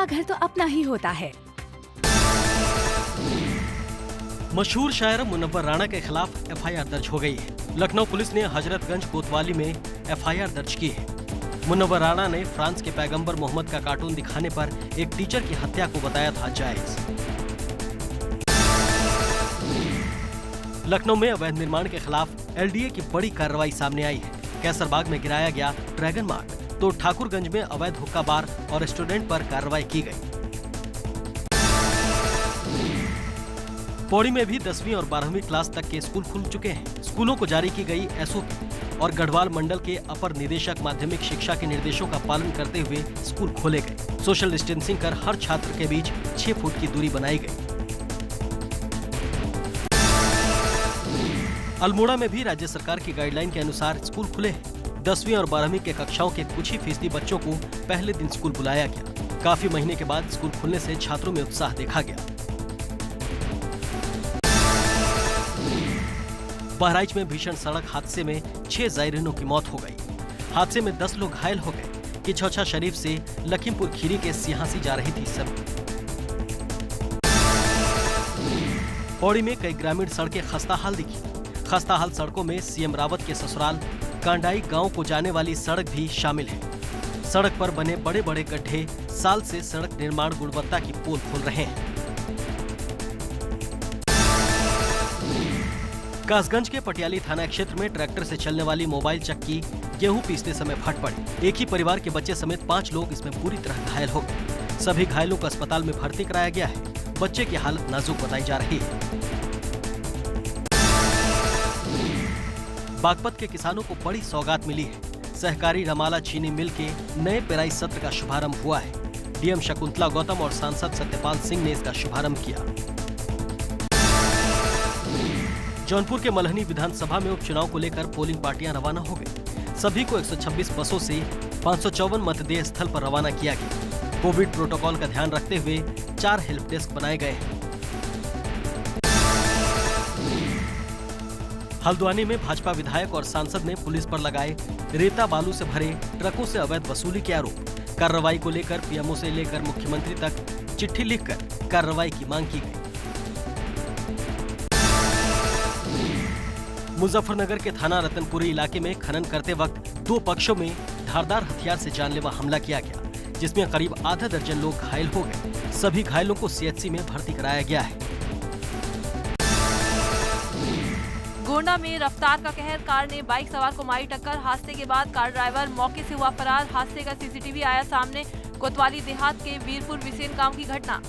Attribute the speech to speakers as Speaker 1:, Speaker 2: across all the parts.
Speaker 1: अपना घर तो अपना ही होता है।
Speaker 2: मशहूर शायर मुनव्वर राणा के खिलाफ एफआईआर दर्ज हो गई है। लखनऊ पुलिस ने हजरतगंज कोतवाली में एफआईआर दर्ज की है। मुनव्वर राणा ने फ्रांस के पैगंबर मोहम्मद का कार्टून दिखाने पर एक टीचर की हत्या को बताया था जायज। लखनऊ में अवैध निर्माण के खिलाफ एलडीए की बड़ी कार्रवाई सामने आई है। कैसरबाग में गिराया गया ड्रैगन मार्ट, तो ठाकुरगंज में अवैध हुक्का बार और रेस्टोरेंट पर कार्रवाई की गई। पौड़ी में भी 10वीं और 12वीं क्लास तक के स्कूल खुल चुके हैं। स्कूलों को जारी की गई एसओपी और गढ़वाल मंडल के अपर निदेशक माध्यमिक शिक्षा के निर्देशों का पालन करते हुए स्कूल खोले गए। सोशल डिस्टेंसिंग कर हर छात्र के बीच 6 फुट की दूरी बनाई गई। अल्मोड़ा में भी राज्य सरकार की गाइडलाइन के अनुसार स्कूल खुले हैं। 10वीं और 12वीं के कक्षाओं के कुछ ही फीसदी बच्चों को पहले दिन स्कूल बुलाया गया। काफी महीने के बाद स्कूल खुलने से छात्रों में उत्साह देखा गया। बहराइच में भीषण सड़क हादसे में 6 जायरीनों की मौत हो गई। हादसे में 10 लोग घायल हो गए। किछौछा शरीफ से लखीमपुर खीरी के सियासी जा रही थी सभी। पौड़ी में कई ग्रामीण सड़कें खस्ताहाल दिखी। खस्ताहाल सड़कों में सीएम रावत के ससुराल कांडाई गांव को जाने वाली सड़क भी शामिल है। सड़क पर बने बड़े बड़े गड्ढे साल से सड़क निर्माण गुणवत्ता की पोल खोल रहे हैं। कासगंज के पटियाली थाना क्षेत्र में ट्रैक्टर से चलने वाली मोबाइल चक्की गेहूं पीसते समय फट पड़ी। एक ही परिवार के बच्चे समेत 5 लोग इसमें बुरी तरह घायल हो गए। सभी घायलों को अस्पताल में भर्ती कराया गया है। बच्चे की हालत नाजुक बताई जा रही है। बागपत के किसानों को बड़ी सौगात मिली है। सहकारी रमाला चीनी मिल के नए पेराई सत्र का शुभारंभ हुआ है। डीएम शकुंतला गौतम और सांसद सत्यपाल सिंह ने इसका शुभारंभ किया। जौनपुर के मल्हनी विधानसभा में उपचुनाव को लेकर पोलिंग पार्टियां रवाना हो गई। सभी को 126 बसों से 554 मतदेय स्थल पर रवाना किया गया। कोविड प्रोटोकॉल का ध्यान रखते हुए 4 हेल्प डेस्क बनाए गए हैं। हल्द्वानी में भाजपा विधायक और सांसद ने पुलिस पर लगाए रेता बालू से भरे ट्रकों से अवैध वसूली के आरोप। कार्रवाई को लेकर पीएमओ से लेकर मुख्यमंत्री तक चिट्ठी लिखकर कार्रवाई की मांग की गई। मुजफ्फरनगर के थाना रतनपुरी इलाके में खनन करते वक्त 2 पक्षों में धारदार हथियार से जानलेवा हमला किया गया, जिसमें करीब आधा दर्जन लोग घायल हो गए। सभी घायलों को सीएचसी में भर्ती कराया गया है।
Speaker 3: गोंडा में रफ्तार का कहर, कार ने बाइक सवार को मारी टक्कर। हादसे के बाद कार ड्राइवर मौके से हुआ फरार। हादसे का सीसीटीवी आया सामने। कोतवाली देहात के वीरपुर विसेन गांव की घटना।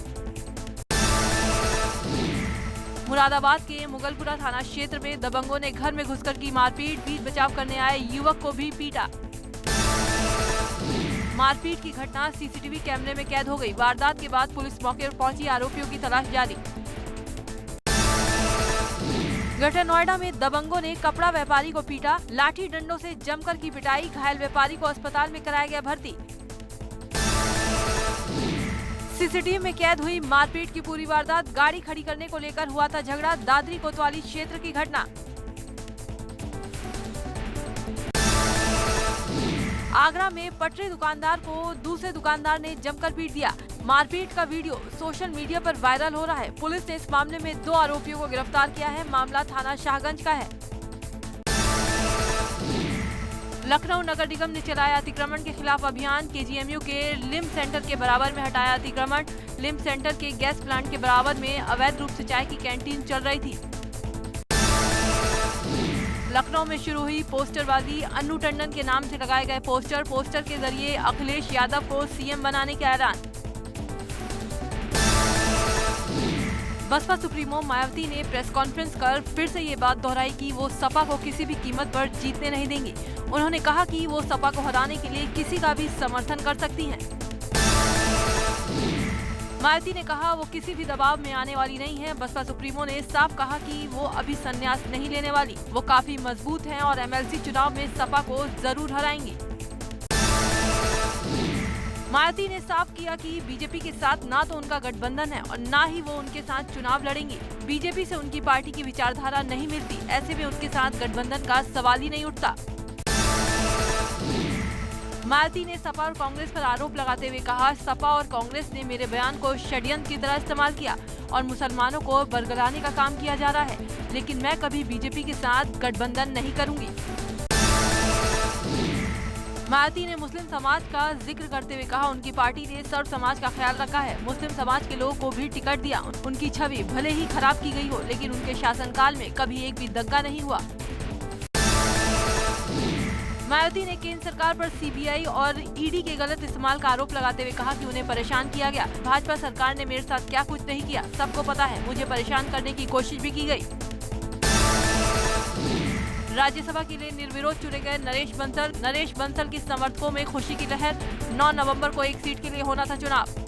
Speaker 3: मुरादाबाद के मुगलपुरा थाना क्षेत्र में दबंगों ने घर में घुसकर की मारपीट। बीच बचाव करने आए युवक को भी पीटा। मारपीट की घटना सीसीटीवी कैमरे में कैद हो गई। वारदात के बाद पुलिस मौके पर पहुंची, आरोपियों की तलाश जारी। ग्रेटर नोएडा में दबंगों ने कपड़ा व्यापारी को पीटा। लाठी डंडों से जमकर की पिटाई। घायल व्यापारी को अस्पताल में कराया गया भर्ती। सीसीटीवी में कैद हुई मारपीट की पूरी वारदात। गाड़ी खड़ी करने को लेकर हुआ था झगड़ा। दादरी कोतवाली क्षेत्र की घटना। आगरा में पटरी दुकानदार को दूसरे दुकानदार ने जमकर पीट दिया। मारपीट का वीडियो सोशल मीडिया पर वायरल हो रहा है। पुलिस ने इस मामले में 2 आरोपियों को गिरफ्तार किया है। मामला थाना शाहगंज का है। लखनऊ नगर निगम ने चलाया अतिक्रमण के खिलाफ अभियान। केजीएमयू के लिम सेंटर के बराबर में हटाया अतिक्रमण। लिम सेंटर के गैस प्लांट के बराबर में अवैध रूप से चाय की कैंटीन चल रही थी। लखनऊ में शुरू हुई पोस्टरबाजी। अन्नू टंडन के नाम से लगाए गए पोस्टर के जरिए अखिलेश यादव को सीएम बनाने का ऐलान। बसपा सुप्रीमो मायावती ने प्रेस कॉन्फ्रेंस कर फिर से ये बात दोहराई कि वो सपा को किसी भी कीमत पर जीतने नहीं देंगी। उन्होंने कहा कि वो सपा को हराने के लिए किसी का भी समर्थन कर सकती हैं। मायावती ने कहा वो किसी भी दबाव में आने वाली नहीं है। बसपा सुप्रीमो ने साफ कहा कि वो अभी संन्यास नहीं लेने वाली। वो काफी मजबूत हैं और एमएलसी चुनाव में सपा को जरूर हराएंगी। मायावती ने साफ किया कि बीजेपी के साथ ना तो उनका गठबंधन है और ना ही वो उनके साथ चुनाव लड़ेंगी। बीजेपी से उनकी पार्टी की विचारधारा नहीं मिलती, ऐसे में उनके साथ गठबंधन का सवाल ही नहीं उठता। मायावती ने सपा और कांग्रेस पर आरोप लगाते हुए कहा, सपा और कांग्रेस ने मेरे बयान को षड्यंत्र की तरह इस्तेमाल किया और मुसलमानों को बरगलाने का काम किया जा रहा है, लेकिन मैं कभी बीजेपी के साथ गठबंधन नहीं करूंगी। मायावती ने मुस्लिम समाज का जिक्र करते हुए कहा, उनकी पार्टी ने सर्व समाज का ख्याल रखा है, मुस्लिम समाज के लोगों को भी टिकट दिया। उनकी छवि भले ही खराब की गई हो, लेकिन उनके शासनकाल में कभी एक भी दंगा नहीं हुआ। मायावती ने केंद्र सरकार पर सीबीआई और ईडी के गलत इस्तेमाल का आरोप लगाते हुए कहा कि उन्हें परेशान किया गया। भाजपा सरकार ने मेरे साथ क्या कुछ नहीं किया, सबको पता है। मुझे परेशान करने की कोशिश भी की गई। राज्यसभा के लिए निर्विरोध चुने गए नरेश बंसल की समर्थकों में खुशी की लहर। 9 नवंबर को एक सीट के लिए होना था चुनाव।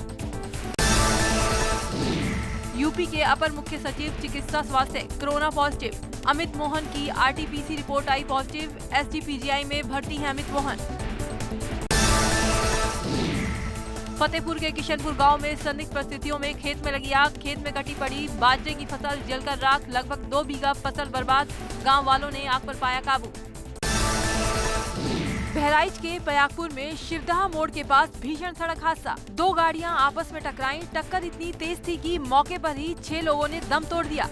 Speaker 3: यूपी के अपर मुख्य सचिव चिकित्सा स्वास्थ्य कोरोना पॉजिटिव। अमित मोहन की आरटीपीसी रिपोर्ट आई पॉजिटिव। एसजीपीजीआई में भर्ती है अमित मोहन। फतेहपुर के किशनपुर गांव में संदिग्ध परिस्थितियों में खेत में लगी आग। खेत में कटी पड़ी बाजरे की फसल जलकर राख। लगभग 2 बीघा फसल बर्बाद। गांव वालों ने आग पर पाया काबू। बहराइच के पयागपुर में शिवदहा मोड़ के पास भीषण सड़क हादसा। 2 गाड़ियां आपस में टकराईं। टक्कर इतनी तेज थी कि मौके पर ही 6 लोगों ने दम तोड़ दिया।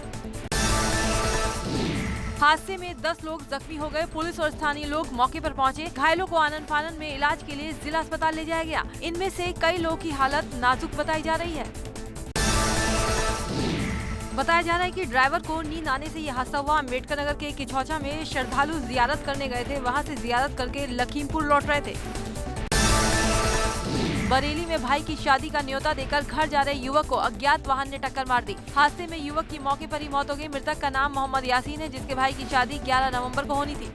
Speaker 3: हादसे में 10 लोग जख्मी हो गए। पुलिस और स्थानीय लोग मौके पर पहुंचे। घायलों को आनन फानन में इलाज के लिए जिला अस्पताल ले जाया गया। इनमें से कई लोगों की हालत नाजुक बताई जा रही है। बताया जा रहा है कि ड्राइवर को नींद आने से यह हादसा हुआ। अम्बेडकर नगर के किछौछा में श्रद्धालु जियारत करने गए थे। वहां से जियारत करके लखीमपुर लौट रहे थे। बरेली में भाई की शादी का न्योता देकर घर जा रहे युवक को अज्ञात वाहन ने टक्कर मार दी। हादसे में युवक की मौके पर ही मौत हो गई। मृतक का नाम मोहम्मद यासीन है, जिसके भाई की शादी 11 नवंबर को होनी थी।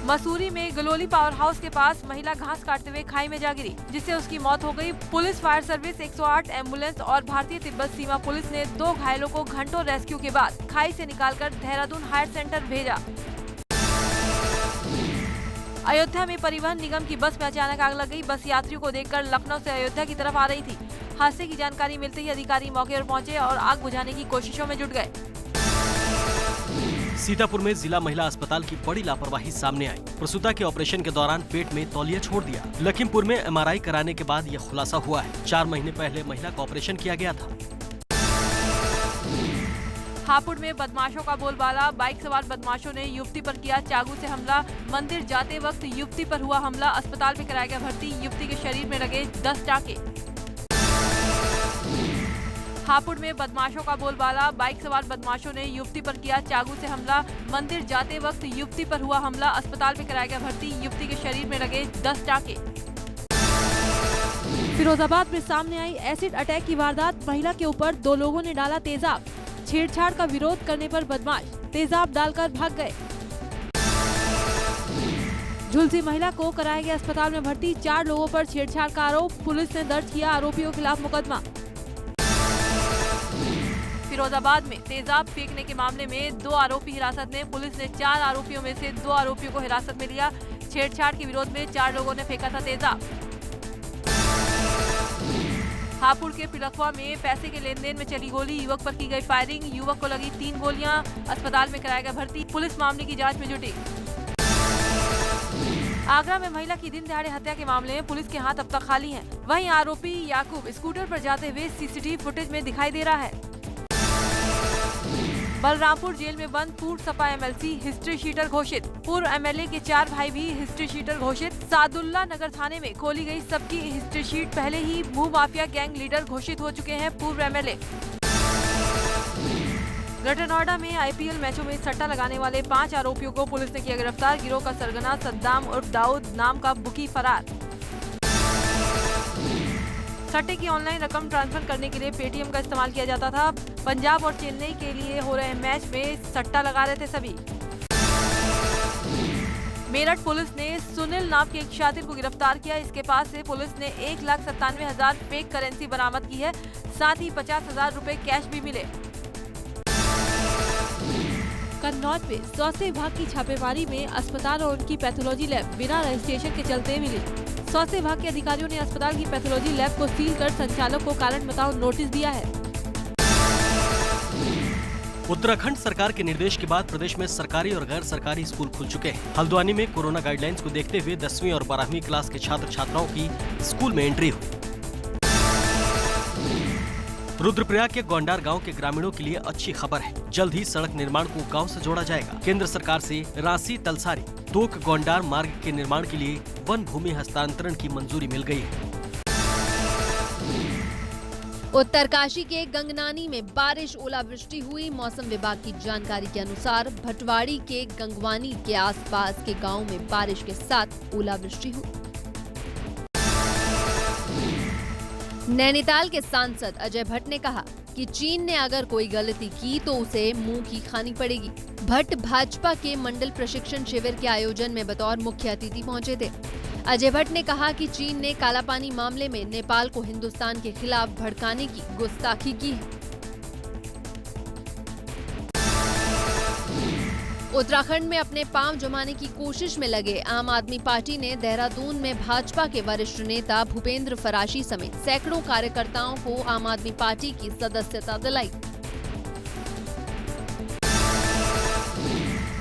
Speaker 3: मसूरी में गलोली पावर हाउस के पास महिला घास काटते हुए खाई में जा गिरी, जिससे उसकी मौत हो गई। पुलिस, फायर सर्विस, 108 एम्बुलेंस और भारतीय तिब्बत सीमा पुलिस ने 2 घायलों को घंटों रेस्क्यू के बाद खाई से निकालकर देहरादून हायर सेंटर भेजा। अयोध्या में परिवहन निगम की बस में अचानक आग लग गई। बस यात्रियों को देखकर लखनऊ से अयोध्या की तरफ आ रही थी। हादसे की जानकारी मिलते ही अधिकारी मौके पर पहुंचे और आग बुझाने की कोशिशों में जुट गए।
Speaker 2: सीतापुर में जिला महिला अस्पताल की बड़ी लापरवाही सामने आई। प्रसूता के ऑपरेशन के दौरान पेट में तौलिया छोड़ दिया। लखीमपुर में एमआरआई कराने के बाद यह खुलासा हुआ है। 4 महीने पहले महिला का ऑपरेशन किया गया था।
Speaker 3: हापुड़ में बदमाशों का बोलबाला। बाइक सवार बदमाशों ने युवती पर किया चाकू से हमला। मंदिर जाते वक्त युवती पर हुआ हमला। अस्पताल में कराया गया भर्ती। युवती के शरीर में लगे 10 टाके। हापुड़ में बदमाशों का बोलबाला। बाइक सवार बदमाशों ने युवती पर किया चाकू से हमला। मंदिर जाते वक्त युवती पर हुआ हमला। अस्पताल में कराया गया भर्ती। युवती के शरीर में लगे 10 टाके। फिरोजाबाद में सामने आई एसिड अटैक की वारदात। महिला के ऊपर 2 लोगों ने डाला तेजाब। छेड़छाड़ का विरोध करने पर बदमाश तेजाब डालकर भाग गए। झुलसी महिला को कराया गया अस्पताल में भर्ती। 4 लोगों पर छेड़छाड़ का आरोप। पुलिस ने दर्ज किया आरोपियों के खिलाफ मुकदमा। फिरोजाबाद में तेजाब फेंकने के मामले में 2 आरोपी हिरासत में। पुलिस ने 4 आरोपियों में से 2 आरोपियों को हिरासत में लिया। छेड़छाड़ के विरोध में 4 लोगों ने फेंका था तेजाब। हापुड़ के पिलखवा में पैसे के लेन देन में चली गोली। युवक पर की गई फायरिंग। युवक को लगी 3 गोलियां। अस्पताल में कराया गया भर्ती। पुलिस मामले की जांच में जुटी। आगरा में महिला की दिन दहाड़े हत्या के मामले में पुलिस के हाथ अब तक खाली हैं। वहीं आरोपी याकूब स्कूटर पर जाते हुए सीसीटीवी फुटेज में दिखाई दे रहा है। बलरामपुर जेल में बंद पूर्व सपा एमएलसी हिस्ट्री शीटर घोषित। पूर्व एमएलए के 4 भाई भी हिस्ट्री शीटर घोषित। सादुल्ला नगर थाने में खोली गई सबकी हिस्ट्री शीट। पहले ही भू माफिया गैंग लीडर घोषित हो चुके हैं पूर्व एमएलए। ग्रेटर नोएडा में आईपीएल मैचों में सट्टा लगाने वाले 5 आरोपियों को पुलिस ने किया गिरफ्तार। गिरोह का सरगना सद्दाम उर्फ दाऊद नाम का बुकी फरार। सट्टे की ऑनलाइन रकम ट्रांसफर करने के लिए पेटीएम का इस्तेमाल किया जाता था। पंजाब और चेन्नई के लिए हो रहे मैच में सट्टा लगा रहे थे सभी। मेरठ पुलिस ने सुनील नाम के एक शातिर को गिरफ्तार किया। इसके पास से पुलिस ने 1,97,000 फेक करेंसी बरामद की है। साथ ही 50,000 रुपए कैश भी मिले। कन्नौज में स्वास्थ्य विभाग की छापेमारी में अस्पताल और उनकी पैथोलॉजी लैब बिना रजिस्ट्रेशन के चलते मिली। स्वास्थ्य विभाग के अधिकारियों ने अस्पताल की पैथोलॉजी लैब को सील कर संचालक को कारण बताओ नोटिस दिया है।
Speaker 2: उत्तराखंड सरकार के निर्देश के बाद प्रदेश में सरकारी और गैर सरकारी स्कूल खुल चुके हैं। हल्द्वानी में कोरोना गाइडलाइंस को देखते हुए 10वीं और 12वीं क्लास के छात्र छात्राओं की स्कूल में एंट्री हुई। रुद्रप्रयाग के गोंडार गांव के ग्रामीणों के लिए अच्छी खबर है। जल्द ही सड़क निर्माण को गांव से जोड़ा जाएगा। केंद्र सरकार से रांसी तलसारी तोक गोंडार मार्ग के निर्माण के लिए वन भूमि हस्तांतरण की मंजूरी मिल गई है।
Speaker 1: उत्तरकाशी के गंगनानी में बारिश ओलावृष्टि हुई। मौसम विभाग की जानकारी के अनुसार भटवाड़ी के गंगवानी के आसपास के गांव में बारिश के साथ ओलावृष्टि हुई। नैनीताल के सांसद अजय भट्ट ने कहा कि चीन ने अगर कोई गलती की तो उसे मुंह की खानी पड़ेगी। भट्ट भाजपा के मंडल प्रशिक्षण शिविर के आयोजन में बतौर मुख्य अतिथि पहुंचे थे। अजय भट्ट ने कहा कि चीन ने कालापानी मामले में नेपाल को हिंदुस्तान के खिलाफ भड़काने की गुस्ताखी की है। उत्तराखंड में अपने पांव जमाने की कोशिश में लगे आम आदमी पार्टी ने देहरादून में भाजपा के वरिष्ठ नेता भूपेंद्र फराशी समेत सैकड़ों कार्यकर्ताओं को आम आदमी पार्टी की सदस्यता दिलाई।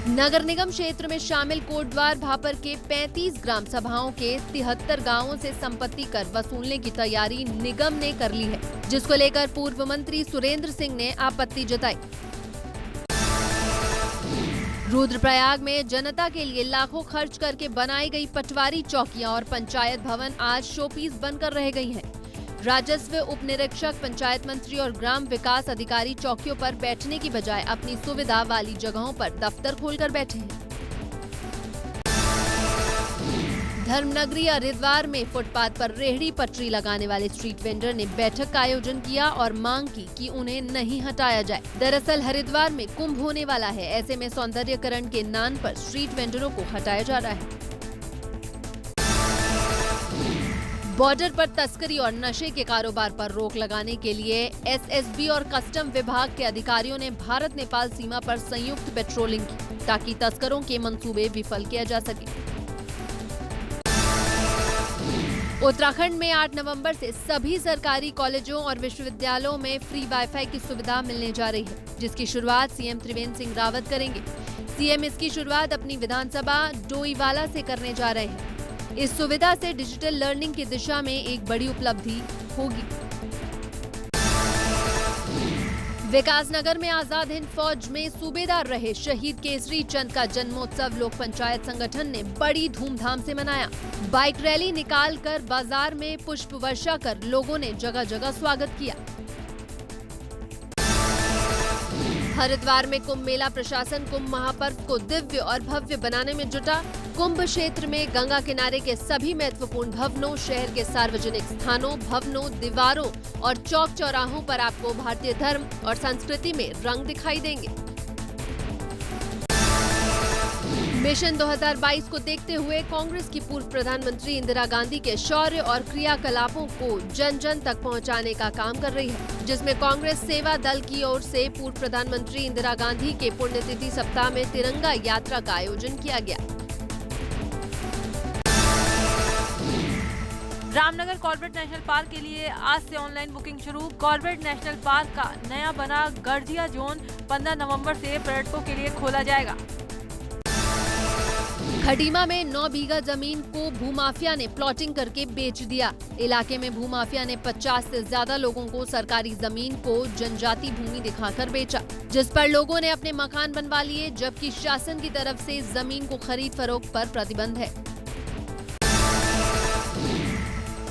Speaker 1: नगर निगम क्षेत्र में शामिल कोटद्वार भापर के 35 ग्राम सभाओं के 73 गांवों से संपत्ति कर वसूलने की तैयारी निगम ने कर ली है, जिसको लेकर पूर्व मंत्री सुरेंद्र सिंह ने आपत्ति जताई। रुद्रप्रयाग में जनता के लिए लाखों खर्च करके बनाई गई पटवारी चौकियां और पंचायत भवन आज शोपीस बनकर रह गई हैं। राजस्व उप निरीक्षक, पंचायत मंत्री और ग्राम विकास अधिकारी चौकियों पर बैठने की बजाय अपनी सुविधा वाली जगहों पर दफ्तर खोलकर बैठे हैं। धर्मनगरी हरिद्वार में फुटपाथ पर रेहड़ी पटरी लगाने वाले स्ट्रीट वेंडर ने बैठक का आयोजन किया और मांग की कि उन्हें नहीं हटाया जाए। दरअसल हरिद्वार में कुंभ होने वाला है, ऐसे में सौंदर्यकरण के नाम पर स्ट्रीट वेंडरों को हटाया जा रहा है। बॉर्डर पर तस्करी और नशे के कारोबार पर रोक लगाने के लिए एसएसबी और कस्टम विभाग के अधिकारियों ने भारत नेपाल सीमा पर संयुक्त पेट्रोलिंग की, ताकि तस्करों के मंसूबे विफल किया जा सके। उत्तराखंड में 8 नवंबर से सभी सरकारी कॉलेजों और विश्वविद्यालयों में फ्री वाईफाई की सुविधा मिलने जा रही है, जिसकी शुरुआत सीएम त्रिवेंद्र सिंह रावत करेंगे। सीएम इसकी शुरुआत अपनी विधानसभा डोईवाला से करने जा रहे हैं। इस सुविधा से डिजिटल लर्निंग की दिशा में एक बड़ी उपलब्धि होगी। विकासनगर में आजाद हिंद फौज में सूबेदार रहे शहीद केसरी चंद का जन्मोत्सव लोक पंचायत संगठन ने बड़ी धूमधाम से मनाया। बाइक रैली निकालकर बाजार में पुष्प वर्षा कर लोगों ने जगह जगह स्वागत किया। हरिद्वार में कुंभ मेला प्रशासन कुंभ महापर्व को दिव्य और भव्य बनाने में जुटा। कुंभ क्षेत्र में गंगा किनारे के सभी महत्वपूर्ण भवनों, शहर के सार्वजनिक स्थानों, भवनों, दीवारों और चौक चौराहों पर आपको भारतीय धर्म और संस्कृति में रंग दिखाई देंगे। मिशन 2022 को देखते हुए कांग्रेस की पूर्व प्रधानमंत्री इंदिरा गांधी के शौर्य और क्रियाकलापों को जन जन तक पहुंचाने का काम कर रही है, जिसमें कांग्रेस सेवा दल की ओर से पूर्व प्रधानमंत्री इंदिरा गांधी के पुण्यतिथि सप्ताह में तिरंगा यात्रा का आयोजन किया गया।
Speaker 3: रामनगर कॉर्बेट नेशनल पार्क के लिए आज से ऑनलाइन बुकिंग शुरू। कॉर्बेट नेशनल पार्क का नया बना गर्जिया जोन 15 नवंबर से पर्यटकों के लिए खोला जाएगा।
Speaker 1: खटीमा में 9 बीघा जमीन को भूमाफिया ने प्लॉटिंग करके बेच दिया। इलाके में भूमाफिया ने 50 से ज्यादा लोगों को सरकारी जमीन को जनजाति भूमि दिखाकर बेचा, जिस पर लोगों ने अपने मकान बनवा लिए, जबकि शासन की तरफ से जमीन को खरीद फरोख्त पर प्रतिबंध है।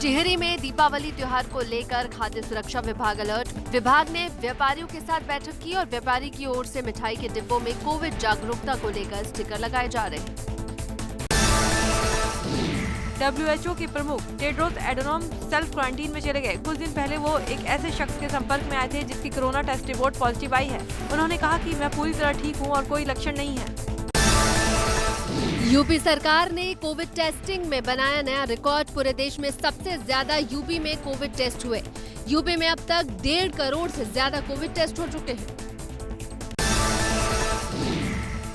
Speaker 1: टिहरी में दीपावली त्योहार को लेकर खाद्य सुरक्षा विभाग अलर्ट। विभाग ने व्यापारियों के साथ बैठक की और व्यापारी की ओर से मिठाई के डिब्बों में कोविड जागरूकता को लेकर स्टिकर लगाए जा रहे हैं।
Speaker 3: WHO के प्रमुख टेड्रोस एडनॉम सेल्फ क्वारंटीन में चले गए। कुछ दिन पहले वो एक ऐसे शख्स के संपर्क में आए थे जिसकी कोरोना टेस्ट रिपोर्ट पॉजिटिव आई है। उन्होंने कहा कि मैं पूरी तरह ठीक हूं और कोई लक्षण नहीं है।
Speaker 1: यूपी सरकार ने कोविड टेस्टिंग में बनाया नया रिकॉर्ड। पूरे देश में सबसे ज्यादा यूपी में कोविड टेस्ट हुए। यूपी में अब तक 1.5 करोड़ से ज्यादा कोविड टेस्ट हो चुके हैं।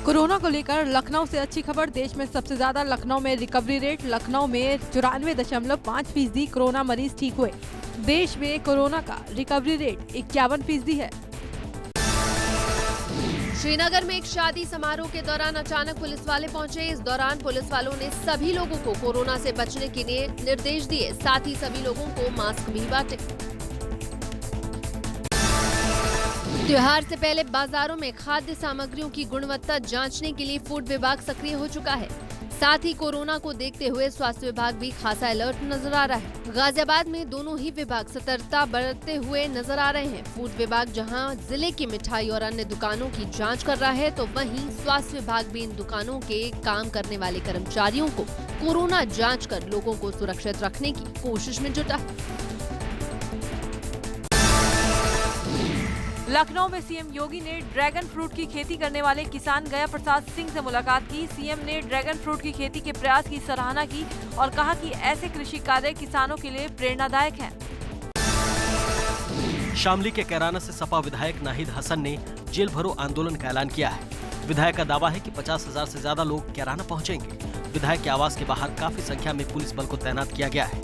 Speaker 3: कोरोना को लेकर लखनऊ से अच्छी खबर। देश में सबसे ज्यादा लखनऊ में रिकवरी रेट। लखनऊ में 94.5% कोरोना मरीज ठीक हुए। देश में कोरोना का रिकवरी रेट 51% है।
Speaker 1: श्रीनगर में एक शादी समारोह के दौरान अचानक पुलिस वाले पहुंचे। इस दौरान पुलिस वालों ने सभी लोगों को कोरोना से बचने के लिए निर्देश दिए, साथ ही सभी लोगों को मास्क भी बांटे। त्योहार से पहले बाजारों में खाद्य सामग्रियों की गुणवत्ता जांचने के लिए फूड विभाग सक्रिय हो चुका है। साथ ही कोरोना को देखते हुए स्वास्थ्य विभाग भी खासा अलर्ट नजर आ रहा है। गाजियाबाद में दोनों ही विभाग सतर्कता बरतते हुए नजर आ रहे हैं। फूड विभाग जहां जिले की मिठाई और अन्य दुकानों की जांच कर रहा है, तो वहीं स्वास्थ्य विभाग भी इन दुकानों के काम करने वाले कर्मचारियों को कोरोना जांच कर लोगों को सुरक्षित रखने की कोशिश में जुटा है।
Speaker 3: लखनऊ में सीएम योगी ने ड्रैगन फ्रूट की खेती करने वाले किसान गया प्रसाद सिंह से मुलाकात की। सीएम ने ड्रैगन फ्रूट की खेती के प्रयास की सराहना की और कहा कि ऐसे कृषि कार्य किसानों के लिए प्रेरणादायक हैं।
Speaker 2: शामली के कैराना से सपा विधायक नाहिद हसन ने जेल भरो आंदोलन का ऐलान किया है। विधायक का दावा है कि 50,000 से ज्यादा लोग कैराना पहुंचेंगे। विधायक के आवास के बाहर काफी संख्या में पुलिस बल को तैनात किया गया है।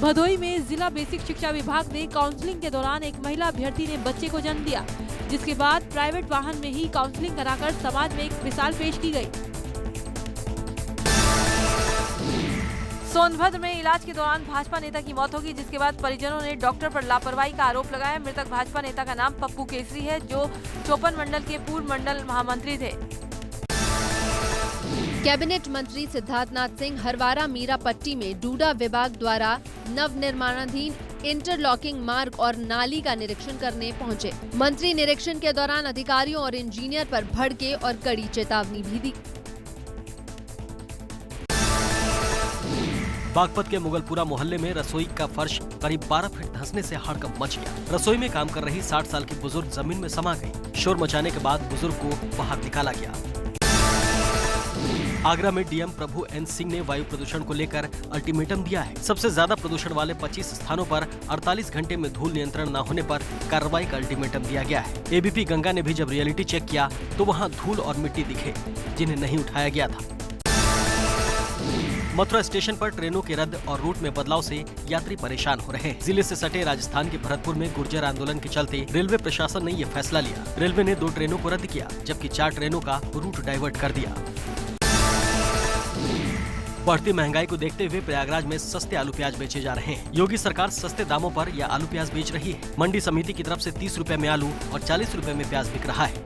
Speaker 3: भदोही में जिला बेसिक शिक्षा विभाग ने काउंसलिंग के दौरान एक महिला अभ्यर्थी ने बच्चे को जन्म दिया, जिसके बाद प्राइवेट वाहन में ही काउंसलिंग कराकर समाज में एक मिसाल पेश की गई। सोनभद्र में इलाज के दौरान भाजपा नेता की मौत होगी, जिसके बाद परिजनों ने डॉक्टर पर लापरवाही का आरोप लगाया। मृतक भाजपा नेता का नाम पप्पू केसरी है, जो चौपन मंडल के पूर्व मंडल महामंत्री थे।
Speaker 1: कैबिनेट मंत्री सिद्धार्थनाथ सिंह हरवारा मीरा पट्टी में डूडा विभाग द्वारा नवनिर्माणाधीन इंटरलॉकिंग मार्ग और नाली का निरीक्षण करने पहुंचे। मंत्री निरीक्षण के दौरान अधिकारियों और इंजीनियर पर भड़के और कड़ी चेतावनी भी दी।
Speaker 2: बागपत के मुगलपुरा मोहल्ले में रसोई का फर्श करीब 12 फीट धंसने से हड़कंप मच गया। रसोई में काम कर रही 60 साल की बुजुर्ग जमीन में समा गई। शोर मचाने के बाद बुजुर्ग को बाहर निकाला गया। आगरा में डीएम प्रभु एन सिंह ने वायु प्रदूषण को लेकर अल्टीमेटम दिया है। सबसे ज्यादा प्रदूषण वाले 25 स्थानों पर 48 घंटे में धूल नियंत्रण न होने पर कार्रवाई का अल्टीमेटम दिया गया है। एबीपी गंगा ने भी जब रियलिटी चेक किया तो वहां धूल और मिट्टी दिखे, जिन्हें नहीं उठाया गया था। मथुरा स्टेशन पर ट्रेनों के रद्द और रूट में बदलाव से यात्री परेशान हो रहे हैं। जिले से सटे राजस्थान के भरतपुर में गुर्जर आंदोलन के चलते रेलवे प्रशासन ने ये फैसला लिया। रेलवे ने 2 ट्रेनों को रद्द किया, जबकि 4 ट्रेनों का रूट डाइवर्ट कर दिया। बढ़ती महंगाई को देखते हुए प्रयागराज में सस्ते आलू प्याज बेचे जा रहे हैं। योगी सरकार सस्ते दामों पर यह आलू प्याज बेच रही है। मंडी समिति की तरफ से 30 रुपए में आलू और 40 रुपए में प्याज बिक रहा है।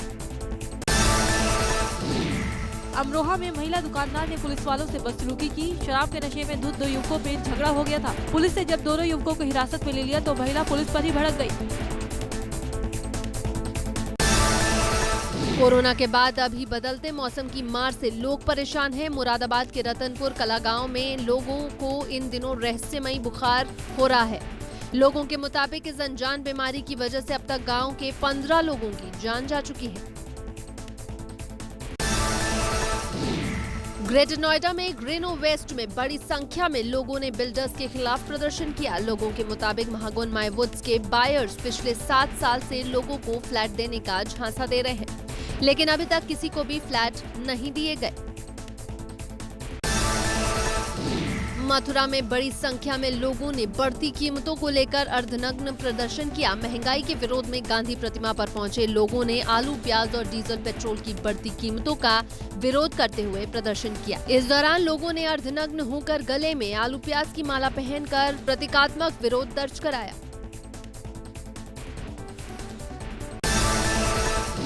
Speaker 3: अमरोहा में महिला दुकानदार ने पुलिस वालों से बदसलूकी की। शराब के नशे में धुत 2 युवकों पे झगड़ा हो गया था। पुलिस ने जब दोनों युवकों को हिरासत में ले लिया तो महिला पुलिस पर ही भड़क गई।
Speaker 1: कोरोना के बाद अभी बदलते मौसम की मार से लोग परेशान हैं। मुरादाबाद के रतनपुर कला गांव में लोगों को इन दिनों रहस्यमयी बुखार हो रहा है। लोगों के मुताबिक इस अनजान बीमारी की वजह से अब तक गांव के 15 लोगों की जान जा चुकी है। ग्रेटर नोएडा में ग्रीनो वेस्ट में बड़ी संख्या में लोगों ने बिल्डर्स के खिलाफ प्रदर्शन किया। लोगों के मुताबिक महागोन माइवुड्स के बायर्स पिछले 7 साल से लोगों को फ्लैट देने का झांसा दे रहे हैं, लेकिन अभी तक किसी को भी फ्लैट नहीं दिए गए। मथुरा में बड़ी संख्या में लोगों ने बढ़ती कीमतों को लेकर अर्धनग्न प्रदर्शन किया। महंगाई के विरोध में गांधी प्रतिमा पर पहुंचे लोगों ने आलू, प्याज और डीजल पेट्रोल की बढ़ती कीमतों का विरोध करते हुए प्रदर्शन किया। इस दौरान लोगों ने अर्धनग्न होकर गले में आलू प्याज की माला पहनकर प्रतीकात्मक विरोध दर्ज कराया।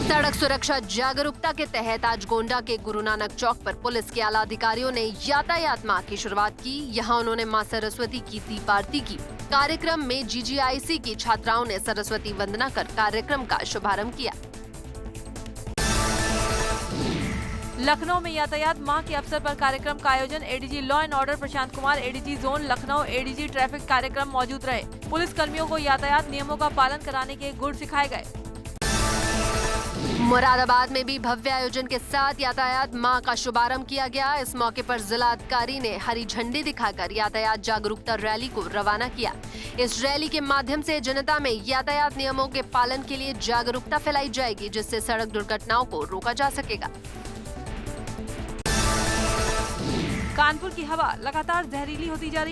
Speaker 1: सड़क सुरक्षा जागरूकता के तहत आज गोंडा के गुरु नानक चौक पर पुलिस के आला अधिकारियों ने यातायात माह की शुरुआत की। यहां उन्होंने मां सरस्वती की दीप आरती की। कार्यक्रम में जीजीआईसी की छात्राओं ने सरस्वती वंदना कर कार्यक्रम का शुभारंभ किया।
Speaker 3: लखनऊ में यातायात माह के अवसर पर कार्यक्रम का आयोजन ADG law and order Prashant Kumar, ADG zone Lucknow, ADG traffic कार्यक्रम मौजूद रहे। पुलिस कर्मियों को यातायात नियमों का पालन कराने के गुर सिखाए गए।
Speaker 1: मुरादाबाद में भी भव्य आयोजन के साथ यातायात माह का शुभारंभ किया गया। इस मौके पर जिला अधिकारी ने हरी झंडी दिखाकर यातायात जागरूकता रैली को रवाना किया। इस रैली के माध्यम से जनता में यातायात नियमों के पालन के लिए जागरूकता फैलाई जाएगी, जिससे सड़क दुर्घटनाओं को रोका जा सकेगा।
Speaker 3: कानपुर की हवा लगातार जहरीली होती जा रही है।